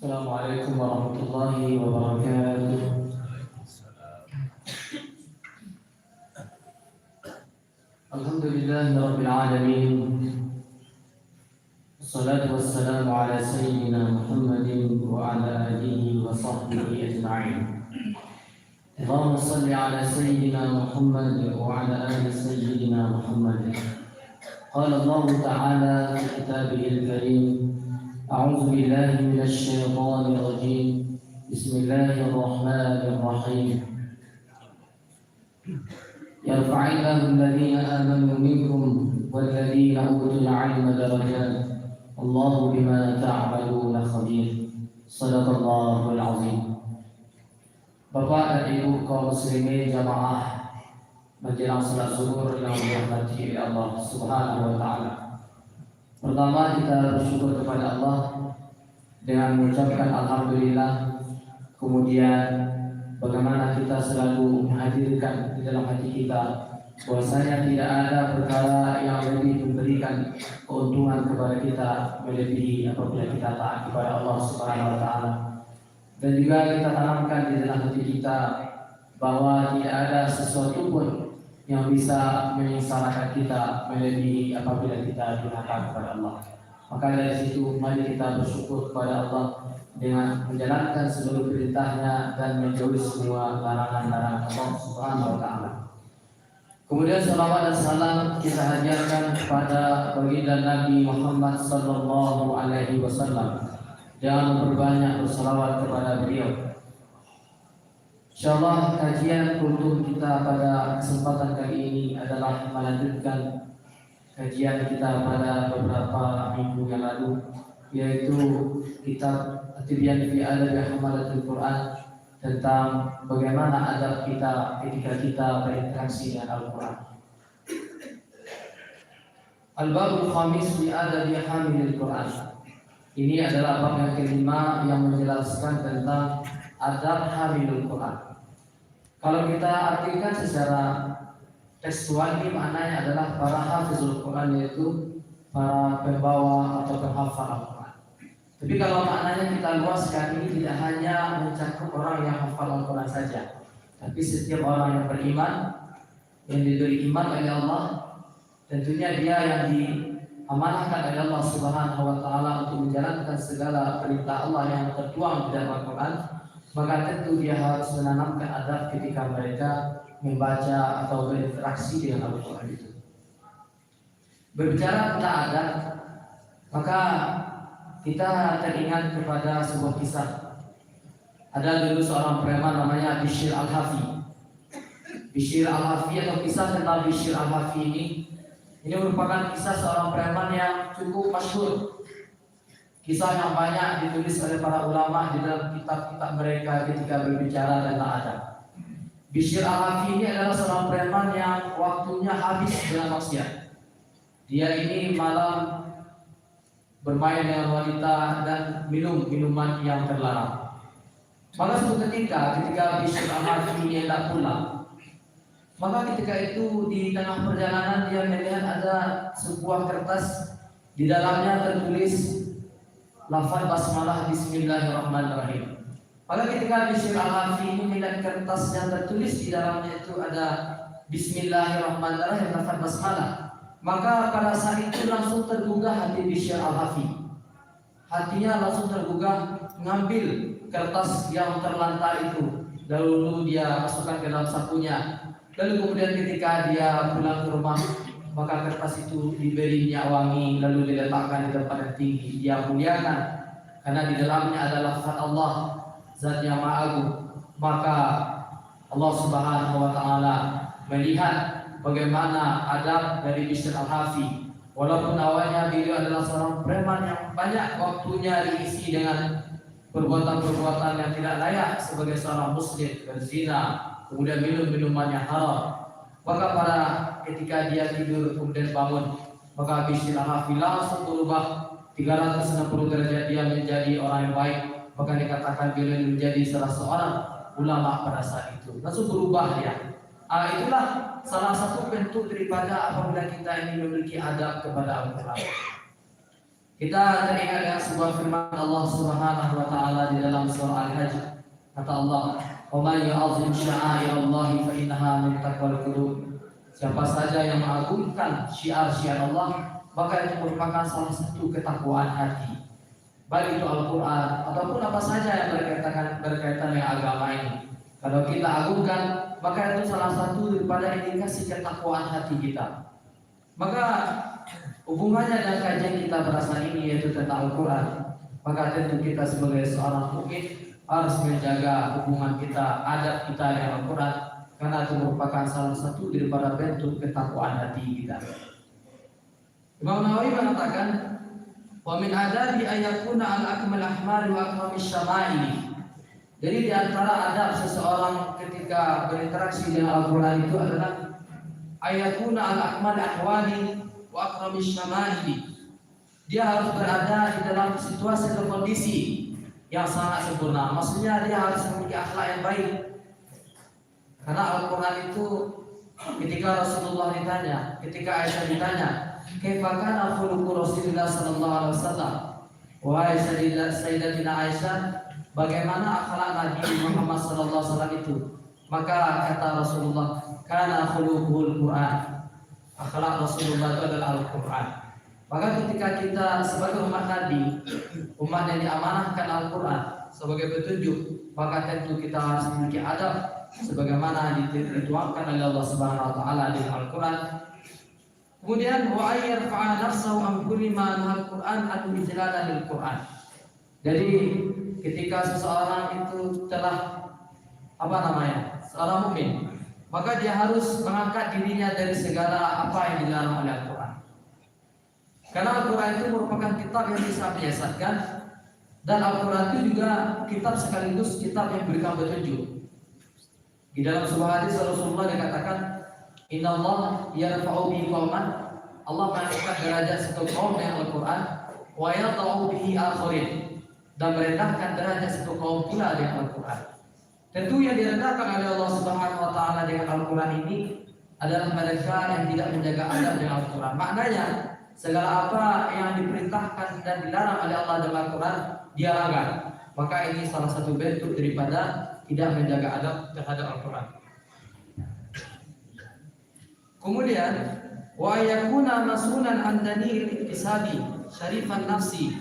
السلام عليكم ورحمة الله وبركاته. الحمد لله رب العالمين، والصلاة والسلام على سيدنا محمد وعلى آله وصحبه أجمعين. اللهم صل على سيدنا محمد وعلى آل سيدنا محمد. قال الله تعالى في كتابه الكريم: أعوذ بالله من الشيطان الرجيم، بسم الله الرحمن الرحيم. يرفع الله الذين آمنوا منكم والذين أوتوا العلم درجات الله بما تعملون خبير. صدق الله العظيم. Bapak dan Ibu kaum muslimin jamaah menjelang salat zuhur yang dirahmati Allah Subhanahu wa taala. Pertama, kita bersyukur kepada Allah dengan mengucapkan alhamdulillah. Kemudian bagaimana kita selalu menghadirkan di dalam hati kita bahwasanya tidak ada perkara yang lebih memberikan keuntungan kepada kita melebihi apabila kita taat kepada Allah Subhanahu wa taala. Dan juga kita tanamkan di dalam hati kita bahwa tidak ada sesuatu pun yang bisa menyengsarakan kita melebihi apabila kita durhaka kepada Allah. Maka dari situ mari kita bersyukur kepada Allah dengan menjalankan seluruh perintahnya dan menjauhi semua larangan-larangan Allah Subhanahu wa taala. Kemudian salawat dan salam kita hadirkan kepada baginda Nabi Muhammad sallallahu alaihi wasallam. Jangan memperbanyak bersalawat kepada beliau. InsyaAllah kajian untuk kita pada kesempatan kali ini adalah melanjutkan kajian kita pada beberapa minggu yang lalu, yaitu kitab At-Tibyan fi Adab Hamalatul Quran, tentang bagaimana adab kita ketika kita berinteraksi dengan Al-Quran. Al-Babul Khamis fi Adab Hamilil Quran. Ini adalah bab yang kelima yang menjelaskan tentang adab hamilul Quran. Kalau kita artikan secara tekstual, ini maknanya adalah para hafizul Quran, yaitu para pembawa atau penghafal Al-Quran. Tapi kalau maknanya kita luaskan, ini tidak hanya mencakup orang yang hafal Al-Quran saja, tapi setiap orang yang beriman, yang diberi iman oleh Allah, tentunya dia yang diamanahkan oleh Allah Subhanahu wa taala untuk menjalankan segala perintah Allah yang tertuang di dalam Al-Quran. Maka tentu dia harus menanamkan adab ketika mereka membaca atau berinteraksi dengan Al-Quran itu. Berbicara tentang adab, maka kita teringat kepada sebuah kisah. Ada dulu seorang preman namanya Bishr Al-Hafi. Bishr Al-Hafi atau kisah tentang Bishr Al-Hafi ini merupakan kisah seorang preman yang cukup masyhur. Kisah yang banyak ditulis oleh para ulama di dalam kitab-kitab mereka ketika berbicara tentang adab. Bishr Al-Hafi ini adalah seorang preman yang waktunya habis dengan maksiat. Dia ini malam bermain dengan wanita dan minum minuman yang terlarang. Maka suatu ketika Bishr Al-Hafi ini hendak pulang, maka ketika itu di tengah perjalanan dia melihat ada sebuah kertas, di dalamnya tertulis lafaz basmalah bismillahirrahmanirrahim. Pada ketika Bishr Al-Hafi ini melihat kertas yang tertulis di dalamnya itu ada bismillahirrahmanirrahim, lafaz basmalah, maka pada saat itu langsung tergugah hati Bishr Al-Hafi. Hatinya langsung tergugah, mengambil kertas yang terlantar itu. Dahulu dia masukkan ke dalam sakunya. Lalu kemudian ketika dia pulang ke rumah, maka kertas itu diberi minyak wangi, lalu diletakkan di tempat yang tinggi. Dia muliakan karena di dalamnya ada lafaz Allah, Zat yang Maha Agung. Maka Allah Subhanahu wa taala melihat bagaimana adab dari Bishr Al-Hafi. Walaupun awalnya beliau adalah seorang preman yang banyak waktunya diisi dengan perbuatan-perbuatan yang tidak layak sebagai seorang muslim, berzina, kemudian minum minuman yang haram. Maka pada ketika dia tidur kemudian bangun, maka Bishr Al-Hafi langsung berubah 360 derajat, dia menjadi orang yang baik. Maka dikatakan beliau menjadi salah seorang ulama pada saat itu. Langsung berubah dia. Itulah salah satu bentuk daripada apabila kita ini memiliki adab kepada Al-Quran. Kita teringat dengan sebuah firman Allah Subhanahu wa taala di dalam surah Al-Hajj. Kata Allah, "Wa may yu'azzim sya'airallahi fa innaha min taqwal qulub." Siapa saja yang mengagungkan syiar-syiar Allah, maka itu merupakan salah satu ketakwaan hati. Baik itu Al-Quran ataupun apa saja yang berkaitan dengan agama ini. Kalau kita agungkan, maka itu salah satu daripada indikasi ketakwaan hati kita. Maka hubungannya dengan kajian kita pada saat ini yaitu tentang Al-Quran. Maka tentu kita sebagai seorang mukmin harus menjaga hubungan kita, adab kita dengan Al-Quran, karena itu merupakan salah satu daripada bentuk ketakwaan hati kita. Imam Nawawi mengatakan, wa min adabi ayakuna al-akmal ahmari wa akramis syama'ili. Jadi di antara adab seseorang ketika berinteraksi dengan Al-Quran itu adalah ayakuna al-akmal ahwali wa akramis syama'ili. Dia harus berada di dalam situasi atau kondisi yang sangat sempurna. Maksudnya dia harus memiliki akhlak yang baik. Karena Al-Quran itu ketika Rasulullah ditanya, ketika Aisyah ditanya, kaifa kana khuluqu Rasulillah sallallahu alaihi wasallam? Wahai Sayyidatina Aisyah, bagaimana akhlak Nabi Muhammad sallallahu alaihi wasallam itu? Maka kata Rasulullah, kana khuluquhul Quran. Akhlak Rasulullah itu adalah Al-Quran. Maka ketika kita sebagai umat Nabi, umat yang diamanahkan Al-Quran sebagai petunjuk, maka tentu kita harus memiliki adab sebagaimana dituangkan oleh Allah Subhanahu wa taala di Al-Quran. Kemudian wa ayyarfa'a nafsahu an kulli ma al-Qur'an al-ijlala lil-Qur'an. Jadi ketika seseorang itu telah seorang mukmin, maka dia harus mengangkat dirinya dari segala apa yang dilarang oleh Al-Quran. Karena Al-Quran itu merupakan kitab yang bisa menyesatkan, dan Al-Quran itu juga kitab sekaligus kitab yang memberikan petunjuk. Di dalam sebuah hadis Rasulullah dikatakan, Inna Allah yarfa'u bihi qauman, Allah mengangkat derajat satu kaum dengan Al-Quran, wa yadha'u bihi akharin, dan merendahkan derajat satu kaum pula dengan Al-Quran. Tentu yang direndahkan oleh Allah Subhanahu wa taala dengan Al-Quran ini adalah mereka yang tidak menjaga adab dengan Al-Quran. Maknanya segala apa yang diperintahkan dan dilarang oleh Allah dalam Al-Quran dia langgar. Maka ini salah satu bentuk daripada tidak menjaga adab terhadap Al-Quran. Kemudian wa yakuna masunan an danil iktisabi syarifan nafsi.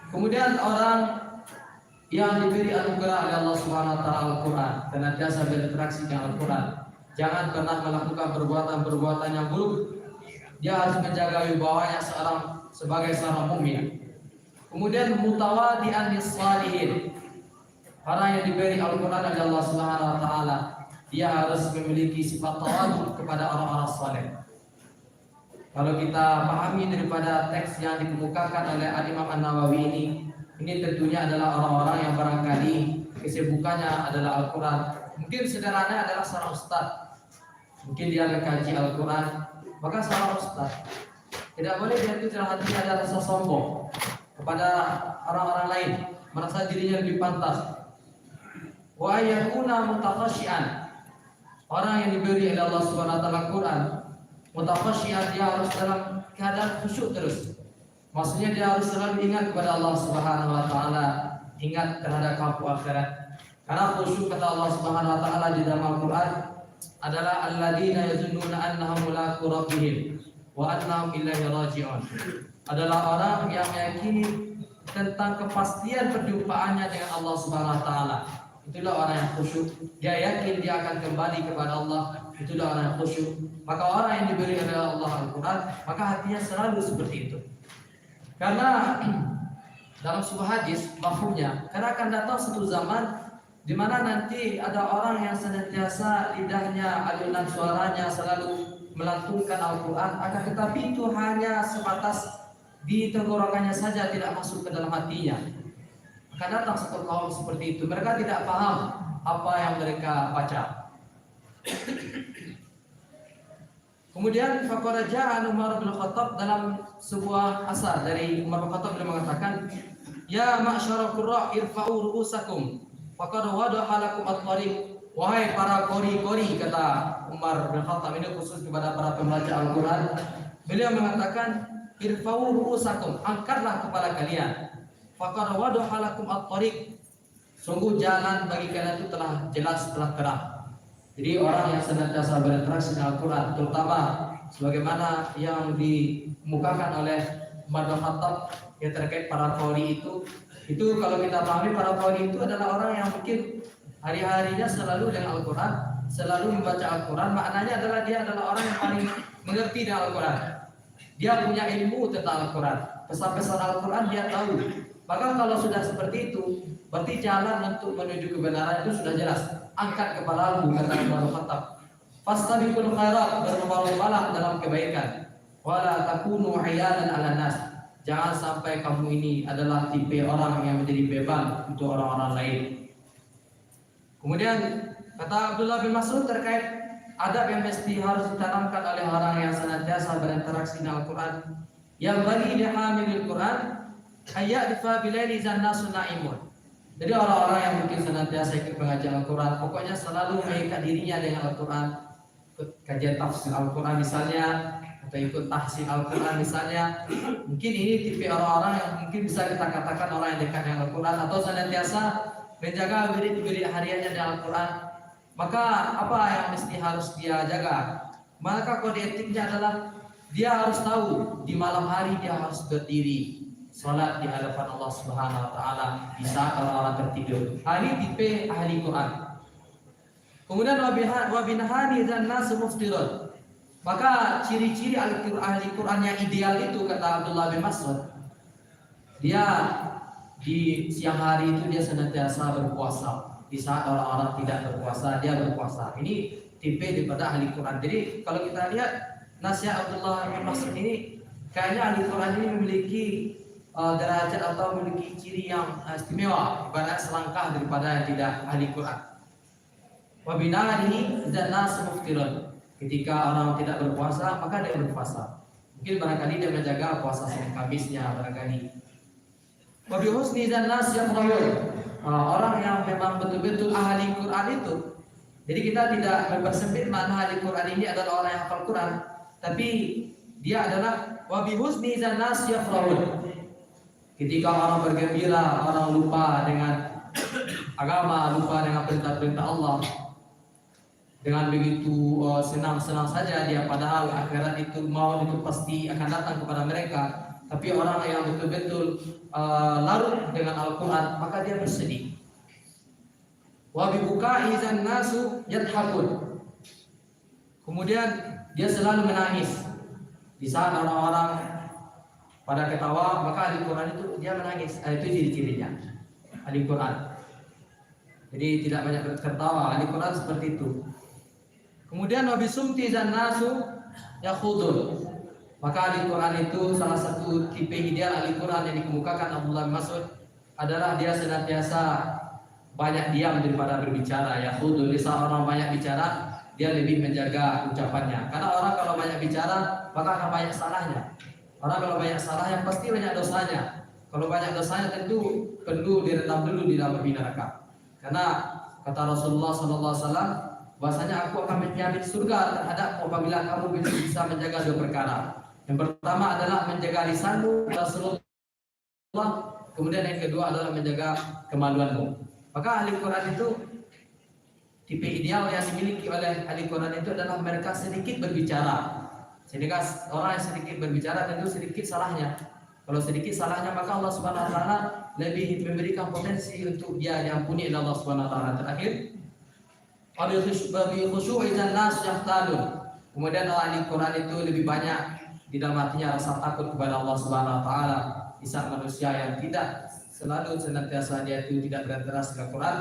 Kemudian orang yang diberi anugerah oleh Allah Subhanahu wa taala Al-Quran dan biasa berinteraksi dengan Al-Quran, jangan pernah melakukan perbuatan-perbuatan yang buruk. Dia harus menjaga wibawanya sebagai seorang mukmin. Kemudian mutawadi'an lis-shalihin. Orang yang diberi Al-Quran oleh Allah Subhanahu wa taala, dia harus memiliki sifat tawadu kepada orang-orang saleh. Kalau kita pahami daripada teks yang dikemukakan oleh Imam An-Nawawi ini tentunya adalah orang-orang yang barangkali kesibukannya adalah Al-Quran. Mungkin sederhana adalah seorang ustaz. Mungkin dia mengkaji Al-Quran, maka seorang ustaz tidak boleh dia itu dalam hatinya ada rasa sombong kepada orang-orang lain, merasa dirinya lebih pantas. Wa yakuna mutakhasyian. Orang yang diberi oleh Allah Subhanahu wa taala Al-Quran, mutakhasyian, dia harus dalam keadaan khusyuk terus. Maksudnya dia harus selalu ingat kepada Allah Subhanahu wa taala, ingat terhadap kampung akhirat. Karena khusyuk kata Allah Subhanahu wa taala di dalam Al-Quran adalah alladzina yazunnuna annahum mulaqu rabbihim wa annahum ilaihi raji'un. Adalah orang yang meyakini tentang kepastian perjumpaannya dengan Allah Subhanahu wa taala. Itulah orang yang khusyuk. Dia yakin dia akan kembali kepada Allah. Itulah orang yang khusyuk. Maka orang yang diberi oleh Allah Al-Quran, maka hatinya selalu seperti itu. Karena dalam sebuah hadis mafhumnya, karena akan datang satu zaman di mana nanti ada orang yang senantiasa lidahnya, alunan suaranya selalu melantunkan Al-Quran, akan tetapi itu hanya sebatas di tenggorokannya saja, tidak masuk ke dalam hatinya. Akan datang satu kaum seperti itu, mereka tidak paham apa yang mereka baca. Kemudian faqad ja'a Umar bin Khattab dalam sebuah asar dari Umar bin Khattab, beliau mengatakan, ya ma'syarul qurra irfa'u ru'usakum faqad wada'a lakum at-tariq. Wahai para qori-qori, kata Umar bin Khattab, ini khusus kepada para pembaca Al-Quran. Beliau mengatakan, irfa'u ru'usakum, angkatlah kepala kalian. Faqad wadaha lakum at-thariq, sungguh jalan bagi kalian itu telah jelas, telah terang. Jadi orang yang senantiasa berinteraksi dengan Al-Quran, terutama sebagaimana yang dikemukakan oleh Umar bin Khattab yang terkait para qori itu kalau kita pahami para qori itu adalah orang yang mungkin hari-harinya selalu dengan Al-Quran, selalu membaca Al-Quran. Maknanya adalah dia adalah orang yang paling mengerti dengan Al-Quran. Dia punya ilmu tentang Al-Quran, pesan-pesan Al-Quran dia tahu. Maka kalau sudah seperti itu, berarti jalan untuk menuju kebenaran itu sudah jelas. Angkat kepalamu, kata Umar bin Khattab. Fastabiqul khairat, berlomba-lombalah dalam kebaikan. Wala takunu iyalan 'alan nas. Jangan sampai kamu ini adalah tipe orang yang menjadi beban untuk orang-orang lain. Kemudian kata Abdullah bin Mas'ud terkait adab yang mesti harus ditanamkan oleh orang yang senantiasa berinteraksi dengan Al-Quran. Yang bagi lihamilil Quran ayya'rifa bilaili zannasun na'imun. Jadi orang-orang yang mungkin senantiasa ikut pengajian Al-Quran, pokoknya selalu mengikat dirinya dengan Al-Quran, ikut kajian tafsir Al-Quran misalnya, atau ikut tahsin Al-Quran misalnya. Mungkin ini tipe orang-orang yang mungkin bisa kita katakan orang yang dekat dengan Al-Quran, atau senantiasa menjaga wirid-wirid hariannya dengan Al-Quran. Maka apa yang mesti harus dia jaga? Maka kode etiknya adalah dia harus tahu di malam hari dia harus berdiri salat di hadapan Allah Subhanahu wa taala di saat orang-orang tertidur. Ini tipe ahli Quran. Kemudian wa binahani dan nas muftirun. Maka ciri-ciri ahli Quran yang ideal itu kata Abdullah bin Mas'ud, dia di siang hari itu dia senantiasa berpuasa. Di saat orang-orang tidak berpuasa, dia berpuasa. Ini tipe daripada ahli Quran. Jadi kalau kita lihat nasihat Abdullah bin Mas'ud ini, kayaknya ahli Quran ini memiliki derajat atau memiliki ciri yang istimewa, ibarat selangkah daripada yang tidak ahli Quran. Wabina'ani dan nas muftirun. Ketika orang tidak berpuasa, maka dia berpuasa. Mungkin barangkali dia menjaga puasa Senin Kamisnya barangkali. Wabi husni dan nas yang orang yang memang betul-betul ahli Quran itu. Jadi kita tidak mempersempit makna ahli Quran ini adalah orang yang hafal Quran, tapi dia adalah wabi husni dan nas yang ketika orang bergembira, orang lupa dengan agama, lupa dengan perintah-perintah Allah, dengan begitu senang-senang saja dia, padahal akhirat itu maut itu pasti akan datang kepada mereka. Tapi orang yang betul-betul larut dengan Al-Quran, maka dia bersedih. Wa bi buka'i zan nasu yadhakun. Kemudian dia selalu menangis. Di saat orang-orang pada ketawa, maka ahli Quran itu dia menangis. Itu ciri-cirinya ahli Quran. Jadi tidak banyak tertawa. Ahli Quran seperti itu. Kemudian wabi sumti dan nasu yakhudun. Maka ahli Quran itu salah satu tipe ideal ahli Quran yang dikemukakan Abdullah bin Mas'ud adalah dia senantiasa banyak diam daripada berbicara. Yakhudun. Di saat orang banyak bicara, dia lebih menjaga ucapannya. Karena orang kalau banyak bicara, maka akan banyak salahnya. Orang kalau banyak salahnya pasti banyak dosanya. Kalau banyak dosanya tentu perlu direndam dulu di dalam api neraka. Karena kata Rasulullah SAW, bahwasanya aku akan menjamin surga terhadap apabila kamu bisa menjaga dua perkara. Yang pertama adalah menjaga lisanmu Rasulullah, kemudian yang kedua adalah menjaga kemaluanmu. Maka ahli Quran itu tipe ideal yang dimiliki oleh ahli Quran itu adalah mereka sedikit berbicara. Sedangkan orang yang sedikit berbicara tentu sedikit salahnya. Kalau sedikit salahnya maka Allah Subhanahu wa taala lebih memberikan potensi untuk dia diampuni oleh Allah Subhanahu wa taala. Terakhir, wabi khusyu'i dan nas yahtalun. Kemudian ahli Quran itu lebih banyak di dalam hatinya rasa takut kepada Allah Subhanahu wa taala. Di saat manusia yang tidak selalu senantiasa dia itu tidak berinteraksi dengan Quran,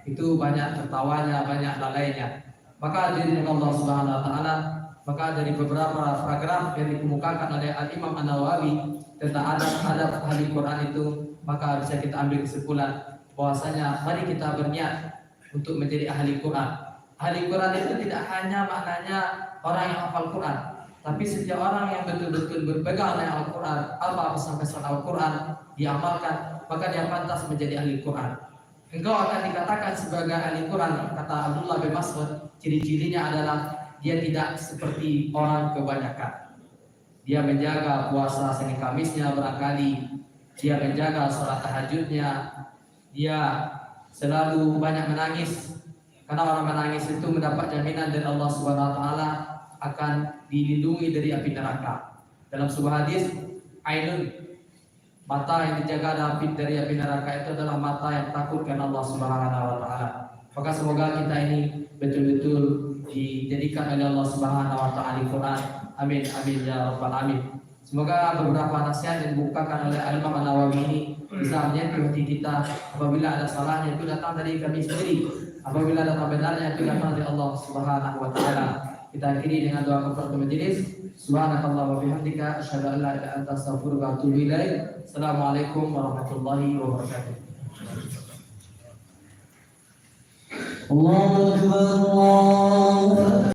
itu banyak tertawanya, banyak lalainya. Maka diri Allah Subhanahu wa taala, maka dari beberapa paragraf yang dikemukakan oleh Al-Imam An-Nawawi tentang adab-adab ahli Quran itu, maka bisa kita ambil kesimpulan bahwasanya mari kita berniat untuk menjadi ahli Quran. Ahli Quran itu tidak hanya maknanya orang yang hafal Quran, tapi setiap orang yang betul-betul berpegang dengan Al-Quran, apa pesan-pesan Al-Quran diamalkan, maka dia pantas menjadi ahli Quran. Engkau akan dikatakan sebagai ahli Quran, kata Abdullah bin Mas'ud, ciri-cirinya adalah dia tidak seperti orang kebanyakan. dia menjaga puasa Senin Kamisnya barangkali, dia menjaga sholat tahajudnya, dia selalu banyak menangis. Karena orang menangis itu mendapat jaminan dari Allah Subhanahu wa taala akan dilindungi dari api neraka. Dalam sebuah hadis, ainun, mata yang dijaga dari api neraka itu adalah mata yang takut karena Allah Subhanahu wa taala. Maka semoga kita ini betul-betul dijadikan oleh Allah Subhanahu wa taala Al-Qur'an. Amin amin ya rabbal alamin. Semoga beberapa nasihat yang dibukakan oleh Al-Imam An-Nawawi ini bisa menyentuh hati kita. Apabila ada salahnya itu datang dari kami sendiri, apabila datang benarnya itu datang dari Allah Subhanahu wa taala. Kita akhiri dengan doa kafaratul majelis. Subhanakallah wa bihamdika asyhadu an la ilaha illa anta astaghfiruka wa atubu ilaik. Assalamualaikum warahmatullahi wabarakatuh. Allahu akbar, Allahu akbar.